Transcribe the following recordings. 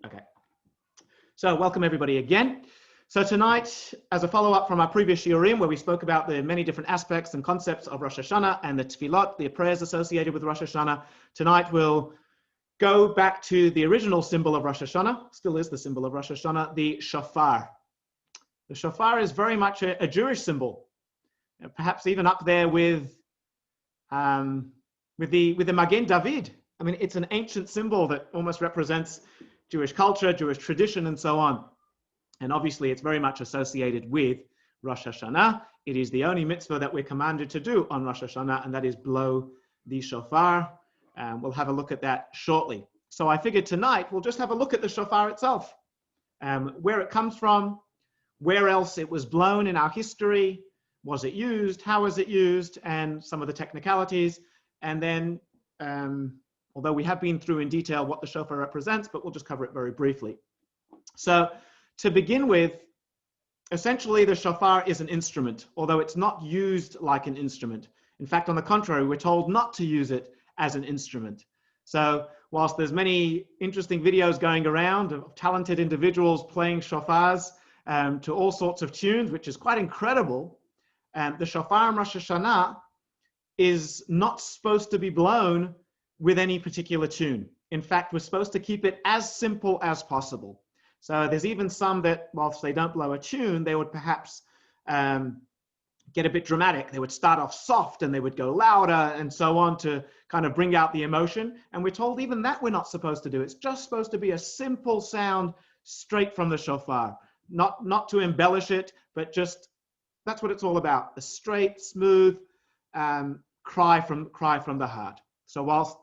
Okay. So welcome everybody again. So tonight, as a follow-up from our previous shiurim, where we spoke about the many different aspects and concepts of Rosh Hashanah and the tefillot, the prayers associated with Rosh Hashanah, tonight we'll go back to the original symbol of Rosh Hashanah, still is the symbol of Rosh Hashanah, the shofar. The shofar is very much a Jewish symbol, perhaps even up there with the Magen David. I mean, it's an ancient symbol that almost represents Jewish culture, Jewish tradition, and so on. And obviously, it's very much associated with Rosh Hashanah. It is the only mitzvah that we're commanded to do on Rosh Hashanah, and that is blow the shofar. We'll have a look at that shortly. So I figured tonight we'll just have a look at the shofar itself, where it comes from, where else it was blown in our history, was it used, how was it used, and some of the technicalities. And then, although we have been through in detail what the shofar represents, but we'll just cover it very briefly. So to begin with, essentially the shofar is an instrument, although it's not used like an instrument. In fact, on the contrary, we're told not to use it as an instrument. So whilst there's many interesting videos going around of talented individuals playing shofars to all sorts of tunes, which is quite incredible, the shofar in Rosh Hashanah is not supposed to be blown with any particular tune. In fact, we're supposed to keep it as simple as possible. So there's even some that, whilst they don't blow a tune, they would perhaps get a bit dramatic. They would start off soft and they would go louder and so on to kind of bring out the emotion. And we're told even that we're not supposed to do. It's just supposed to be a simple sound straight from the shofar. Not to embellish it, but just, that's what it's all about. A straight, smooth cry from the heart. So whilst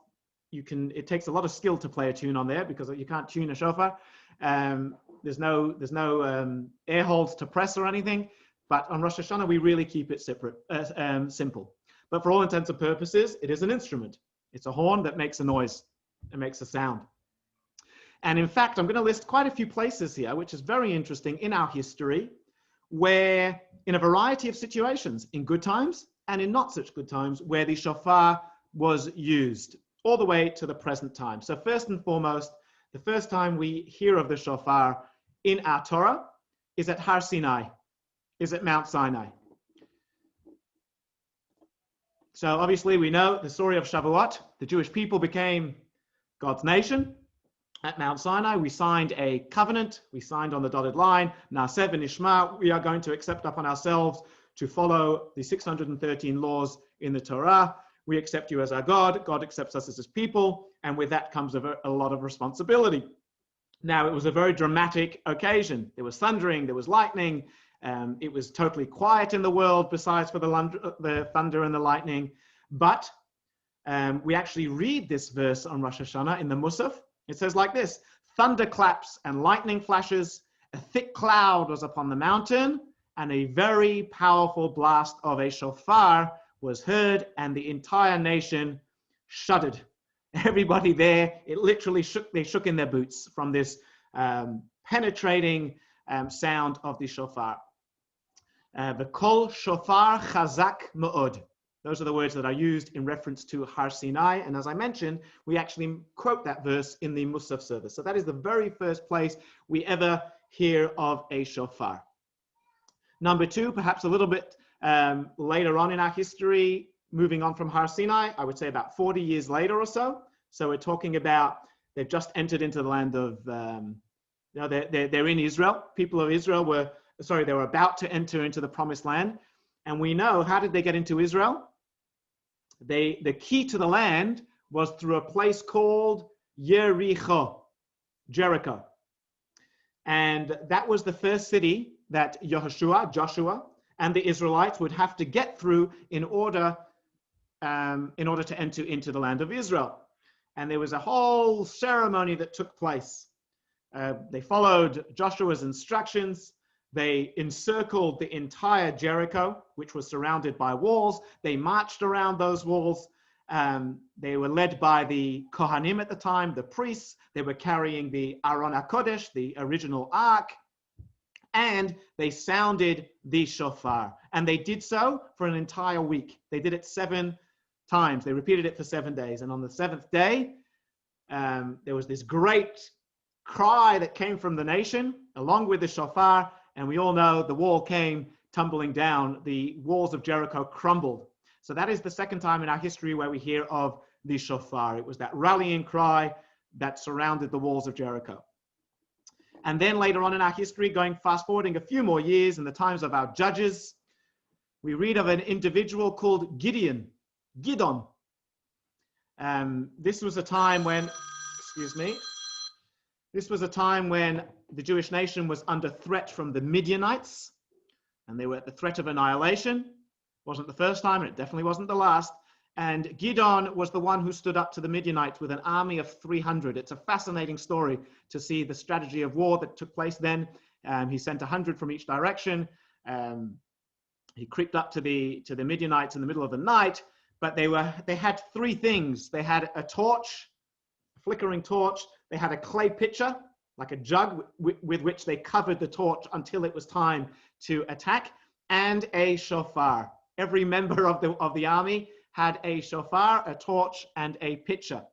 it takes a lot of skill to play a tune on there because you can't tune a shofar. There's no air holes to press or anything. But on Rosh Hashanah, we really keep it simple. But for all intents and purposes, it is an instrument. It's a horn that makes a noise. It makes a sound. And in fact, I'm going to list quite a few places here, which is very interesting in our history, where in a variety of situations, in good times and in not such good times, where the shofar was used all the way to the present time. So first and foremost, the first time we hear of the shofar in our Torah is at Har Sinai, is at Mount Sinai. So obviously we know the story of Shavuot. The Jewish people became God's nation. At Mount Sinai, we signed a covenant. We signed on the dotted line, Na'aseh v'nishma, we are going to accept upon ourselves to follow the 613 laws in the Torah. We accept you as our God. God accepts us as his people. And with that comes a lot of responsibility. Now, it was a very dramatic occasion. There was thundering, there was lightning. It was totally quiet in the world besides for the thunder and the lightning. But we actually read this verse on Rosh Hashanah in the Musaf. It says like this: thunderclaps and lightning flashes, a thick cloud was upon the mountain, and a very powerful blast of a shofar was heard, and the entire nation shuddered. Everybody there, it literally shook, they shook in their boots from this penetrating sound of the shofar. The kol shofar chazak ma'od. Those are the words that are used in reference to Har Sinai. And as I mentioned, we actually quote that verse in the Musaf service. So that is the very first place we ever hear of a shofar. Number two, perhaps a little bit later on in our history, moving on from Har Sinai, I would say about 40 years later or so. So we're talking about, they've just entered into the land of, they're in Israel. People of Israel they were about to enter into the promised land. And we know, how did they get into Israel? The key to the land was through a place called Jericho. And that was the first city that Joshua, and the Israelites would have to get through in order to enter into the land of Israel. And there was a whole ceremony that took place. They followed Joshua's instructions. They encircled the entire Jericho, which was surrounded by walls. They marched around those walls. They were led by the Kohanim at the time, the priests. They were carrying the Aron HaKodesh, the original ark. And they sounded the shofar. And they did so for an entire week. They did it 7 times. They repeated it for 7 days. And on the 7th day, there was this great cry that came from the nation, along with the shofar, and we all know the wall came tumbling down. The walls of Jericho crumbled. So that is the second time in our history where we hear of the shofar. It was that rallying cry that surrounded the walls of Jericho. And then later on in our history, going fast forwarding a few more years in the times of our judges, we read of an individual called Gidon. This was a time when, this was a time when the Jewish nation was under threat from the Midianites, and they were at the threat of annihilation. It wasn't the first time, and it definitely wasn't the last. And Gidon was the one who stood up to the Midianites with an army of 300. It's a fascinating story to see the strategy of war that took place then. He sent 100 from each direction. He creeped up to the Midianites in the middle of the night, but they had three things. They had a torch, a flickering torch. They had a clay pitcher, like a jug with which they covered the torch until it was time to attack, and a shofar. Every member of the army had a shofar, a torch, and a pitcher.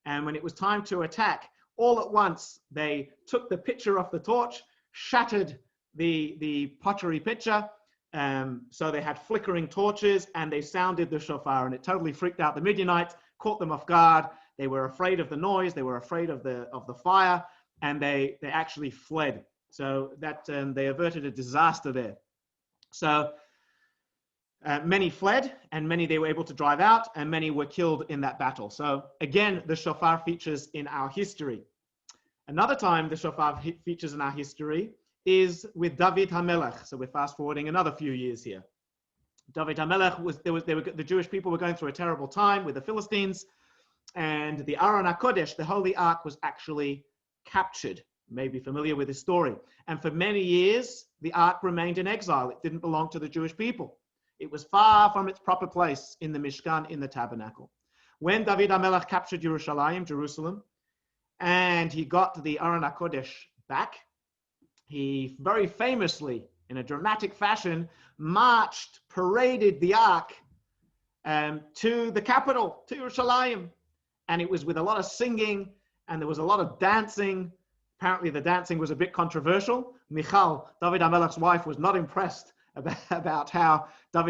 And when it was time to attack, all at once, they took the pitcher off the torch, shattered the pottery pitcher. So they had flickering torches, and they sounded the shofar, and it totally freaked out the Midianites, caught them off guard. They were afraid of the noise. They were afraid of the fire, and they actually fled. So that they averted a disaster there. So many fled, and many they were able to drive out, and many were killed in that battle. So again, the shofar features in our history. Another time the shofar features in our history is with David HaMelech. So we're fast forwarding another few years here. David HaMelech the Jewish people were going through a terrible time with the Philistines, and the Aron HaKodesh, the Holy Ark, was actually captured. You may be familiar with this story. And for many years, the Ark remained in exile. It didn't belong to the Jewish people. It was far from its proper place in the Mishkan, in the tabernacle. When David HaMelech captured Jerusalem, and he got the Aron HaKodesh back, he very famously, in a dramatic fashion, paraded the Ark to the capital, to Yerushalayim. And it was with a lot of singing, and there was a lot of dancing. Apparently the dancing was a bit controversial. Michal, David HaMelech's wife, was not impressed about how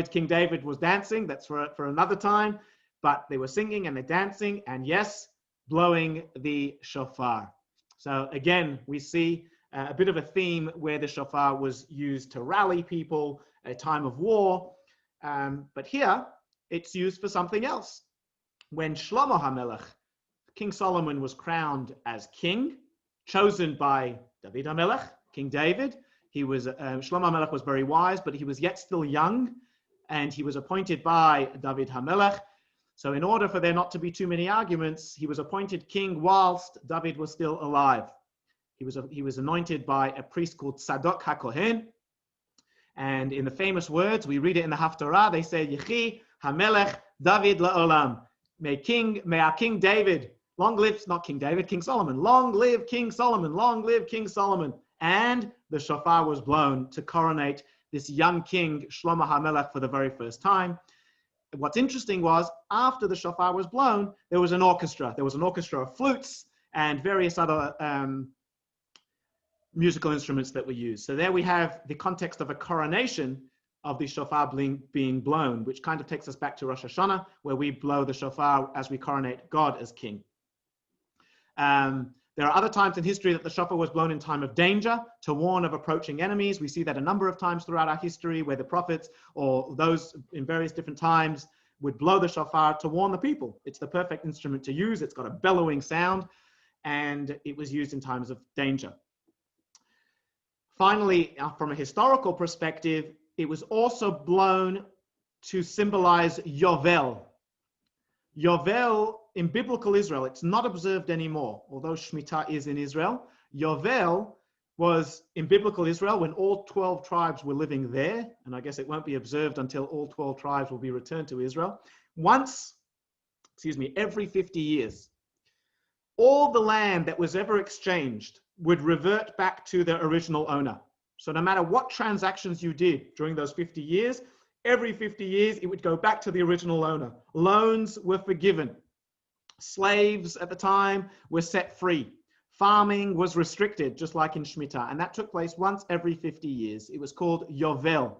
King David was dancing. That's for another time. But they were singing and they're dancing, and yes, blowing the shofar. So again, we see a bit of a theme where the shofar was used to rally people at a time of war. But here, it's used for something else. When Shlomo HaMelech, King Solomon, was crowned as king, chosen by David HaMelech, King David, Shlomo HaMelech was very wise, but he was yet still young, and he was appointed by David HaMelech. So in order for there not to be too many arguments, he was appointed king whilst David was still alive. He was anointed by a priest called Tzadok HaKohen. And in the famous words, we read it in the Haftarah, they say, Yechi HaMelech David La'olam. May our King David, long live, not King David, King Solomon, long live King Solomon, long live King Solomon. And the shofar was blown to coronate this young king, Shlomo HaMelech, for the very first time. What's interesting was, after the shofar was blown, there was an orchestra. There was an orchestra of flutes and various other musical instruments that were used. So there we have the context of a coronation of the shofar being blown, which kind of takes us back to Rosh Hashanah, where we blow the shofar as we coronate God as king. There are other times in history that the shofar was blown in time of danger to warn of approaching enemies. We see that a number of times throughout our history where the prophets or those in various different times would blow the shofar to warn the people. It's the perfect instrument to use. It's got a bellowing sound, and it was used in times of danger. Finally, from a historical perspective, it was also blown to symbolize Yovel. Yovel, in biblical Israel, it's not observed anymore, although Shemitah is in Israel. Yovel was in biblical Israel when all 12 tribes were living there, and I guess it won't be observed until all 12 tribes will be returned to Israel. Every 50 years, all the land that was ever exchanged would revert back to the original owner. So no matter what transactions you did during those 50 years, every 50 years, it would go back to the original owner. Loans were forgiven. Slaves at the time were set free. farming was restricted, just like in Shemitah, and that took place once every 50 years. It was called Yovel.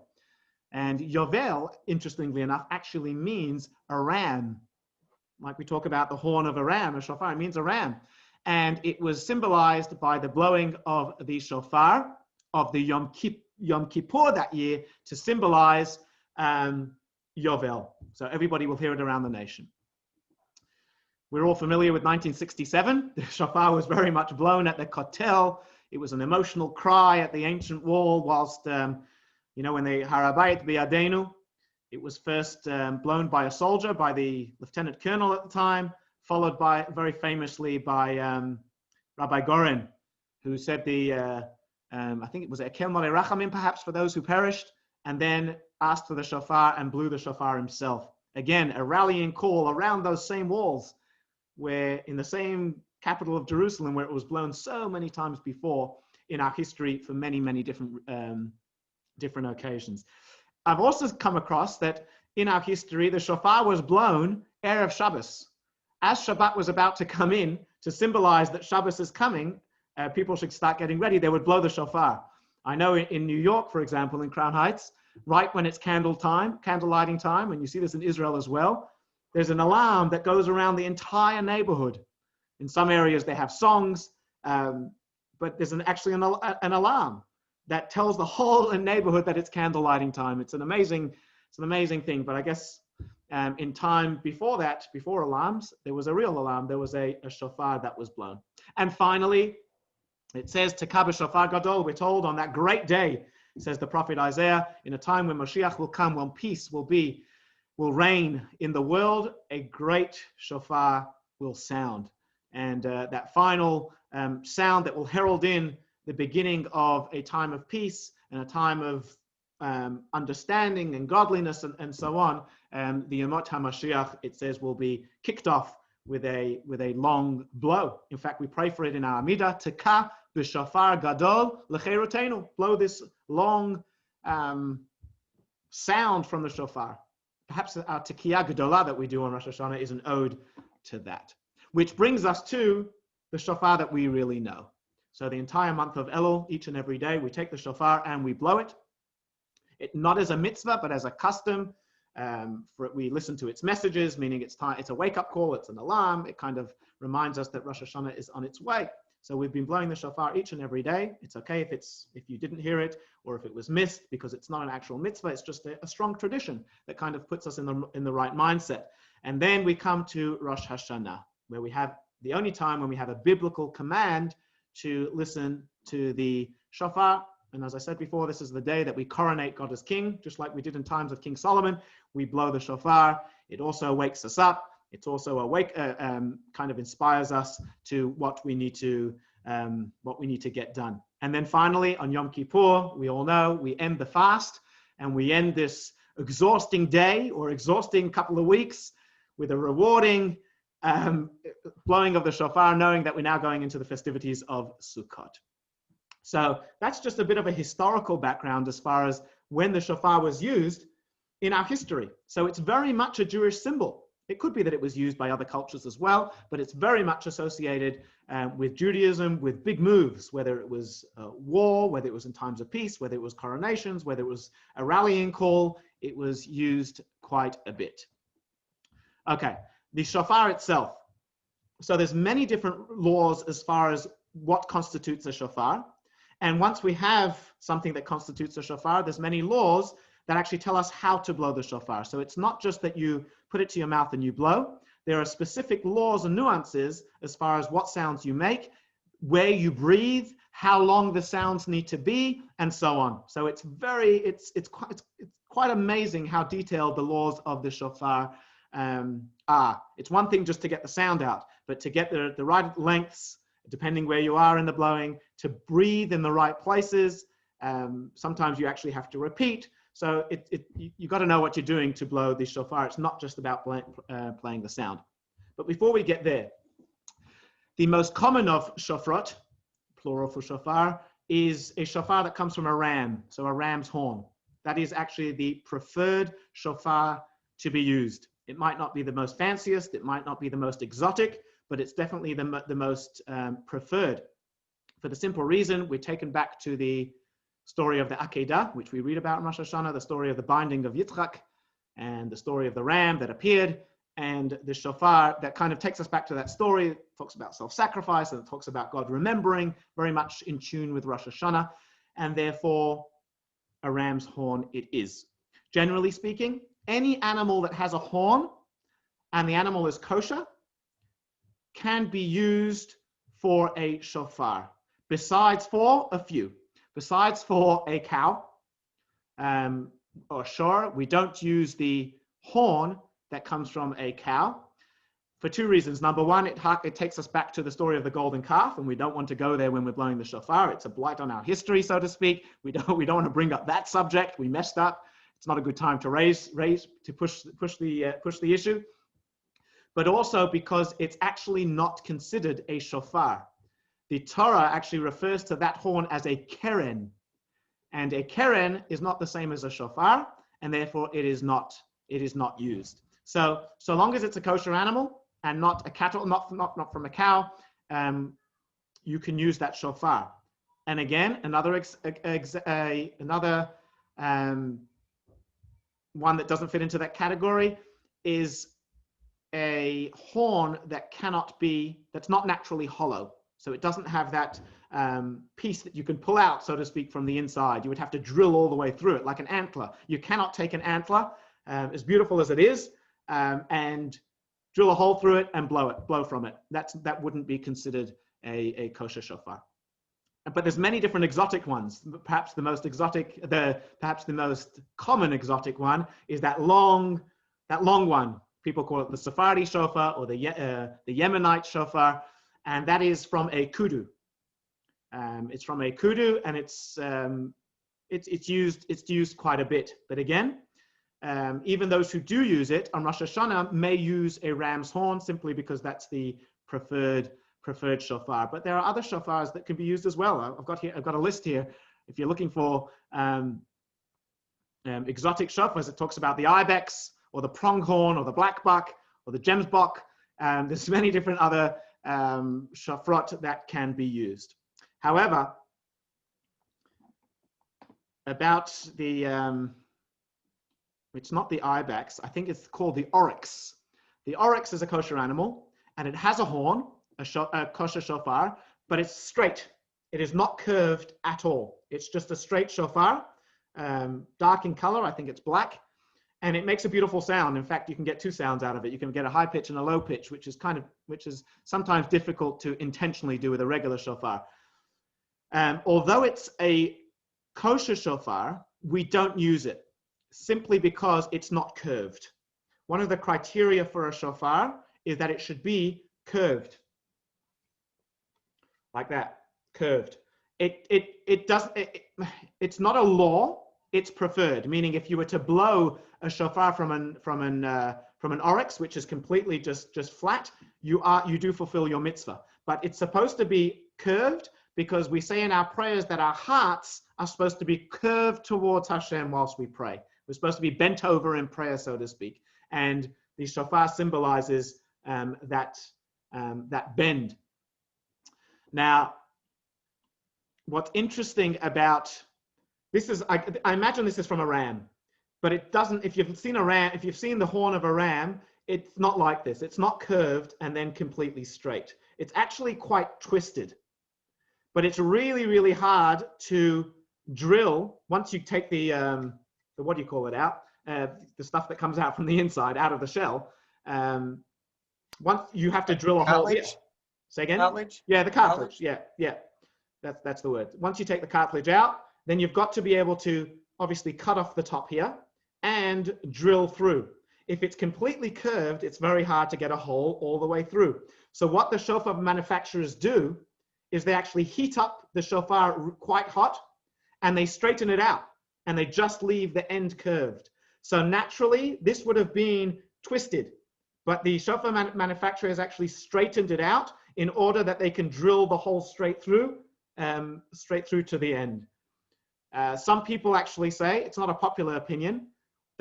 And Yovel, interestingly enough, actually means a ram. Like we talk about the horn of a ram, a shofar, it means a ram. And it was symbolized by the blowing of the shofar of the Yom Kippur that year to symbolize Yovel. So everybody will hear it around the nation. We're all familiar with 1967. The shofar was very much blown at the Kotel. It was an emotional cry at the ancient wall whilst, when the Harabayit B'Yadenu, it was first blown by a soldier, by the lieutenant colonel at the time, followed by, very famously, by Rabbi Goren, who said I think it was Ekel Mole Rachamim, perhaps, for those who perished, and then asked for the shofar and blew the shofar himself. Again, a rallying call around those same walls, where in the same capital of Jerusalem, where it was blown so many times before in our history for many, many different occasions. I've also come across that in our history, the shofar was blown Erev Shabbos. As Shabbat was about to come in, to symbolize that Shabbos is coming, people should start getting ready, they would blow the shofar. I know in New York, for example, in Crown Heights, right when it's candle lighting time, and you see this in Israel as well, there's an alarm that goes around the entire neighborhood. In some areas they have songs, but there's actually an alarm that tells the whole neighborhood that it's candle lighting time. It's an amazing thing. But I guess in time before that, before alarms, there was a real alarm. There was a shofar that was blown. And finally, it says, Tekabeh shofar gadol, we're told on that great day, says the prophet Isaiah, in a time when Mashiach will come, when peace will reign in the world, a great shofar will sound. And that final sound that will herald in the beginning of a time of peace and a time of understanding and godliness and so on, the Yemot HaMashiach, it says, will be kicked off with a long blow. In fact, we pray for it in our Amidah, Teka b'shofar gadol l'cherutenu, blow this long sound from the shofar. Perhaps our Tekiah Gedolah that we do on Rosh Hashanah is an ode to that. Which brings us to the shofar that we really know. So the entire month of Elul, each and every day, we take the shofar and we blow it. Not as a mitzvah, but as a custom. We listen to its messages, meaning it's a wake-up call, it's an alarm. It kind of reminds us that Rosh Hashanah is on its way. So we've been blowing the shofar each and every day. It's okay if you didn't hear it or if it was missed, because it's not an actual mitzvah. It's just a strong tradition that kind of puts us in the right mindset. And then we come to Rosh Hashanah, where we have the only time when we have a biblical command to listen to the shofar. And as I said before, this is the day that we coronate God as king, just like we did in times of King Solomon. We blow the shofar. It also wakes us up. It's also kind of inspires us to what we need to get done. And then finally, on Yom Kippur, we all know we end the fast and we end this exhausting day or exhausting couple of weeks with a rewarding blowing of the shofar, knowing that we're now going into the festivities of Sukkot. So that's just a bit of a historical background as far as when the shofar was used in our history. So it's very much a Jewish symbol. It could be that it was used by other cultures as well, but it's very much associated with Judaism, with big moves, whether it was war, whether it was in times of peace, whether it was coronations, whether it was a rallying call. It was used quite a bit. Okay, the shofar itself. So there's many different laws as far as what constitutes a shofar. And once we have something that constitutes a shofar, there's many laws that actually tell us how to blow the shofar. So it's not just that you put it to your mouth and you blow. There are specific laws and nuances as far as what sounds you make, where you breathe, how long the sounds need to be, and so on. So it's quite amazing how detailed the laws of the shofar are. It's one thing just to get the sound out, but to get the right lengths, depending where you are in the blowing, to breathe in the right places. Sometimes you actually have to repeat. So you got to know what you're doing to blow the shofar. It's not just about playing the sound. But before we get there, the most common of shofrot, plural for shofar, is a shofar that comes from a ram, so a ram's horn. That is actually the preferred shofar to be used. It might not be the most fanciest, it might not be the most exotic, but it's definitely the most preferred. for the simple reason we're taken back to the story of the Akedah, which we read about in Rosh Hashanah, the story of the binding of Yitzchak, and the story of the ram that appeared, and the shofar that kind of takes us back to that story. It talks about self-sacrifice, and it talks about God remembering, very much in tune with Rosh Hashanah, and therefore a ram's horn it is. Generally speaking, any animal that has a horn and the animal is kosher can be used for a shofar, besides for a few. Besides for a cow or shore, we don't use the horn that comes from a cow for two reasons. Number one, it takes us back to the story of the golden calf, and we don't want to go there when we're blowing the shofar. It's a blight on our history, so to speak. We don't want to bring up that subject. We messed up. It's not a good time to push the issue. But also because it's actually not considered a shofar. The Torah actually refers to that horn as a keren, and a keren is not the same as a shofar, and therefore it is not used. So long as it's a kosher animal and not a cattle, not from a cow, you can use that shofar. And again, another one that doesn't fit into that category is a horn that's not naturally hollow. So it doesn't have that piece that you can pull out, so to speak, from the inside. You would have to drill all the way through it, like an antler. You cannot take an antler, as beautiful as it is, and drill a hole through it and blow from it. That wouldn't be considered a kosher shofar. But there's many different exotic ones. Perhaps the most common exotic one is that long one. People call it the Sephardi shofar or the Yemenite shofar, and that is from a kudu. It's from a kudu, and it's used quite a bit. But again, even those who do use it on Rosh Hashanah may use a ram's horn simply because that's the preferred shofar. But there are other shofars that can be used as well. I've got a list here. If you're looking for exotic shofars, it talks about the ibex, or the pronghorn, or the black buck, or the gemsbok. There's many different other shofrot that can be used. However, about the, it's not the ibex, I think it's called the oryx. The oryx is a kosher animal, and it has a horn, a kosher shofar, but it's straight. It is not curved at all. It's just a straight shofar, dark in color. I think it's black. And it makes a beautiful sound. In fact, you can get two sounds out of it. You can get a high pitch and a low pitch, which is sometimes difficult to intentionally do with a regular shofar. Although it's a kosher shofar, we don't use it simply because it's not curved. One of the criteria for a shofar is that it should be curved, like that, curved. It's not a law. It's preferred, meaning if you were to blow a shofar from an oryx, which is completely just flat, you do fulfill your mitzvah. But it's supposed to be curved because we say in our prayers that our hearts are supposed to be curved towards Hashem whilst we pray. We're supposed to be bent over in prayer, so to speak. And the shofar symbolizes that bend. Now, what's interesting about this is, I imagine this is from a ram, but it doesn't, if you've seen the horn of a ram, it's not like this. It's not curved and then completely straight. It's actually quite twisted, but it's really, really hard to drill once you take the what do you call it out? The stuff that comes out from the inside, out of the shell. Once you have to drill a hole. Yeah. Say again? Cartilage? Yeah, the cartilage. Yeah. That's the word. Once you take the cartilage out, then you've got to be able to obviously cut off the top here and drill through. If it's completely curved, it's very hard to get a hole all the way through. So what the shofar manufacturers do is they actually heat up the shofar quite hot and they straighten it out and they just leave the end curved. So naturally, this would have been twisted, but the shofar manufacturers actually straightened it out in order that they can drill the hole straight through to the end. Some people actually say, it's not a popular opinion,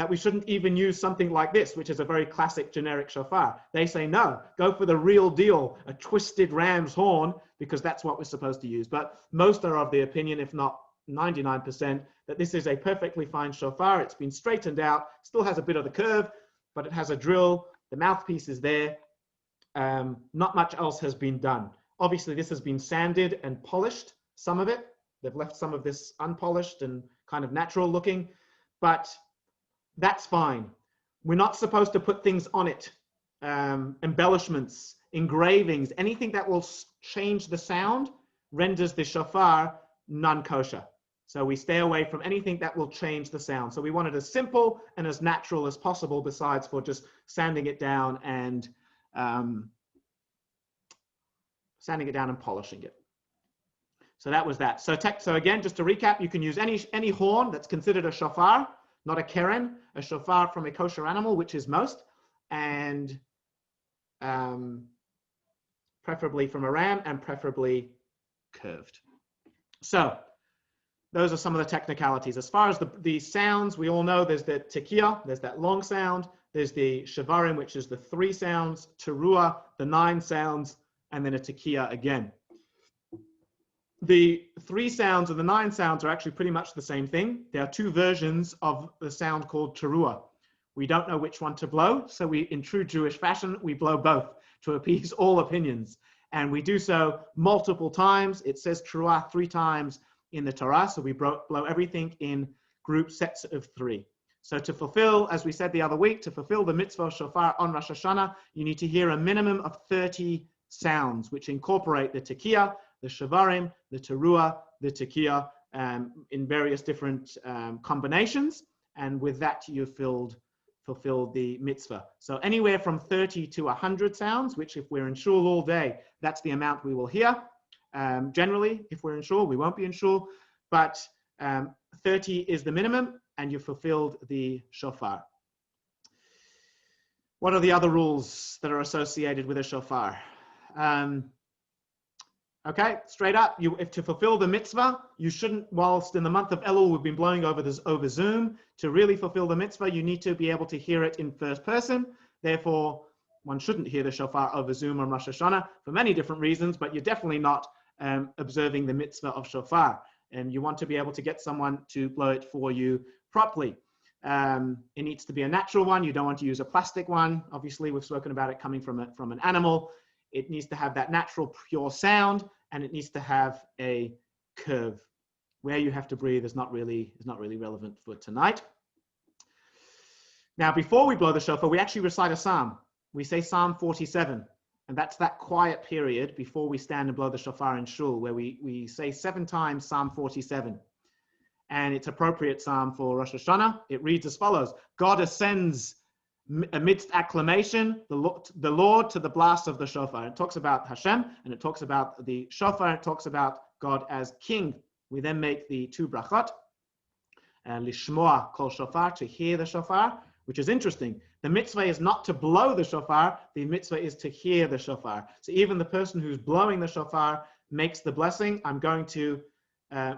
that we shouldn't even use something like this, which is a very classic generic shofar. They say, no, go for the real deal, a twisted ram's horn, because that's what we're supposed to use. But most are of the opinion, if not 99%, that this is a perfectly fine shofar. It's been straightened out, still has a bit of the curve, but it has a drill. The mouthpiece is there. Not much else has been done. Obviously, this has been sanded and polished, some of it. They've left some of this unpolished and kind of natural looking, but that's fine. We're not supposed to put things on it, embellishments, engravings, anything that will change the sound renders the shofar non-kosher. So we stay away from anything that will change the sound. So we want it as simple and as natural as possible, besides for just sanding it down and polishing it. So that was that. So again, just to recap, you can use any horn that's considered a shofar, not a keren, a shofar from a kosher animal, which is most, and preferably from a ram, and preferably curved. So those are some of the technicalities. As far as the sounds, we all know there's the tekiah, there's that long sound, there's the shavarim, which is the 3 sounds, teruah, the 9 sounds, and then a tekiah again. The 3 sounds and the 9 sounds are actually pretty much the same thing. There are 2 versions of the sound called teruah. We don't know which one to blow, so in true Jewish fashion, we blow both to appease all opinions. And we do so multiple times. It says teruah 3 times in the Torah, so we blow everything in group sets of 3. So to fulfill, as we said the other week, to fulfill the mitzvah of shofar on Rosh Hashanah, you need to hear a minimum of 30 sounds, which incorporate the tekiah, the shavarim, the teruah, the tekiah, in various different combinations. And with that, you fulfilled the mitzvah. So anywhere from 30 to 100 sounds, which if we're in shul all day, that's the amount we will hear. Generally, if we're in shul, we won't be in shul, but 30 is the minimum, and you fulfilled the shofar. What are the other rules that are associated with a shofar? Okay, straight up, if to fulfill the mitzvah, you shouldn't, whilst in the month of Elul, we've been blowing over Zoom, to really fulfill the mitzvah, you need to be able to hear it in first person. Therefore, one shouldn't hear the shofar over Zoom on Rosh Hashanah for many different reasons, but you're definitely not observing the mitzvah of shofar. And you want to be able to get someone to blow it for you properly. It needs to be a natural one. You don't want to use a plastic one. Obviously, we've spoken about it coming from an animal. It needs to have that natural, pure sound, and it needs to have a curve. Where you have to breathe is not really relevant for tonight. Now, before we blow the shofar, we actually recite a psalm. We say Psalm 47, and that's that quiet period before we stand and blow the shofar in shul, where we say 7 times Psalm 47. And it's appropriate psalm for Rosh Hashanah. It reads as follows: God ascends amidst acclamation, the Lord to the blast of the shofar. It talks about Hashem, and it talks about the shofar, and it talks about God as king. We then make the 2 brachot, lishmoa kol shofar, to hear the shofar, which is interesting. The mitzvah is not to blow the shofar, the mitzvah is to hear the shofar. So even the person who's blowing the shofar makes the blessing. I'm going to,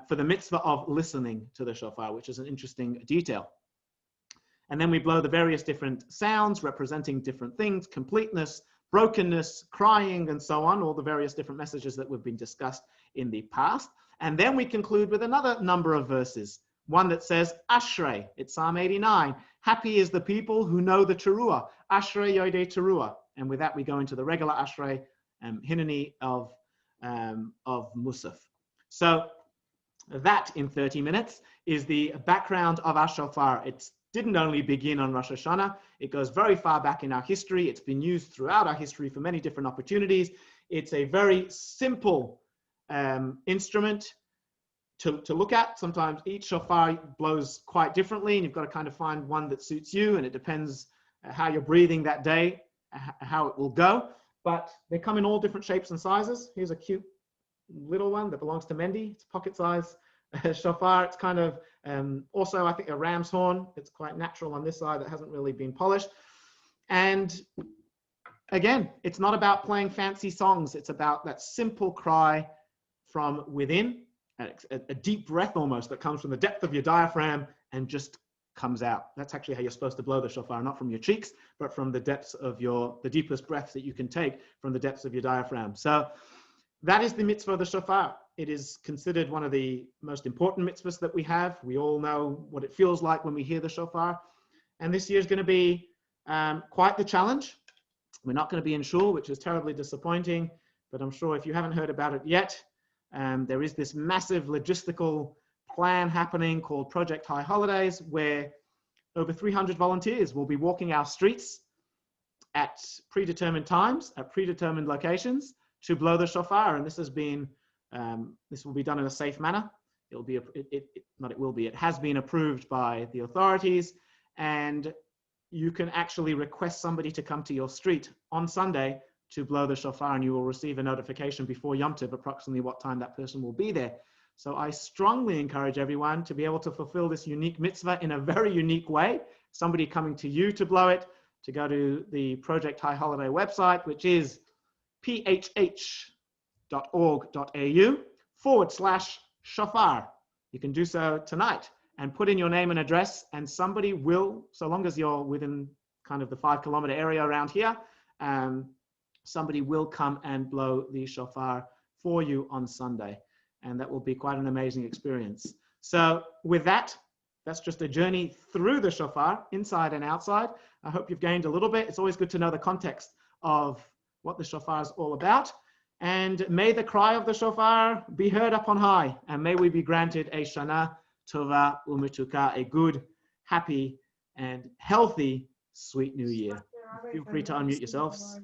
for the mitzvah of listening to the shofar, which is an interesting detail. And then we blow the various different sounds representing different things: completeness, brokenness, crying, and so on, all the various different messages that we've been discussed in the past. And then we conclude with another number of verses, one that says, Ashrei, it's Psalm 89. Happy is the people who know the teruah, Ashrei yodei teruah. And with that, we go into the regular Ashrei, Hineni of Musaf. So that, in 30 minutes, is the background of our shofar. It didn't only begin on Rosh Hashanah. It goes very far back in our history. It's been used throughout our history for many different opportunities. It's a very simple instrument to look at. Sometimes each shofar blows quite differently, and you've got to kind of find one that suits you, and it depends how you're breathing that day, how it will go. But they come in all different shapes and sizes. Here's a cute little one that belongs to Mendy. It's pocket size shofar. It's kind of also, I think, a ram's horn. It's quite natural on this side, that hasn't really been polished. And again, it's not about playing fancy songs. It's about that simple cry from within, a deep breath almost that comes from the depth of your diaphragm, and just comes out. That's actually how you're supposed to blow the shofar, not from your cheeks, but from the depths of the deepest breaths that you can take from the depths of your diaphragm. So that is the mitzvah of the shofar. It is considered one of the most important mitzvahs that we have. We all know what it feels like when we hear the shofar. And this year is going to be quite the challenge. We're not going to be in Shule, which is terribly disappointing, but I'm sure if you haven't heard about it yet, there is this massive logistical plan happening called Project High Holidays, where over 300 volunteers will be walking our streets at predetermined times, at predetermined locations to blow the shofar. And this has been, this will be done in a safe manner. It has been approved by the authorities, and you can actually request somebody to come to your street on Sunday to blow the shofar, and you will receive a notification before Yom Tov, approximately what time that person will be there. So I strongly encourage everyone to be able to fulfill this unique mitzvah in a very unique way. Somebody coming to you to blow it, to go to the Project High Holiday website, which is phh.org.au/shofar. You can do so tonight and put in your name and address, and somebody will, so long as you're within kind of the 5-kilometer area around here, somebody will come and blow the shofar for you on Sunday. And that will be quite an amazing experience. So with that, that's just a journey through the shofar, inside and outside. I hope you've gained a little bit. It's always good to know the context of what the shofar is all about. And may the cry of the shofar be heard up on high. And may we be granted a Shana Tova Umetuka, a good, happy, and healthy, sweet new year. Feel free to unmute yourselves.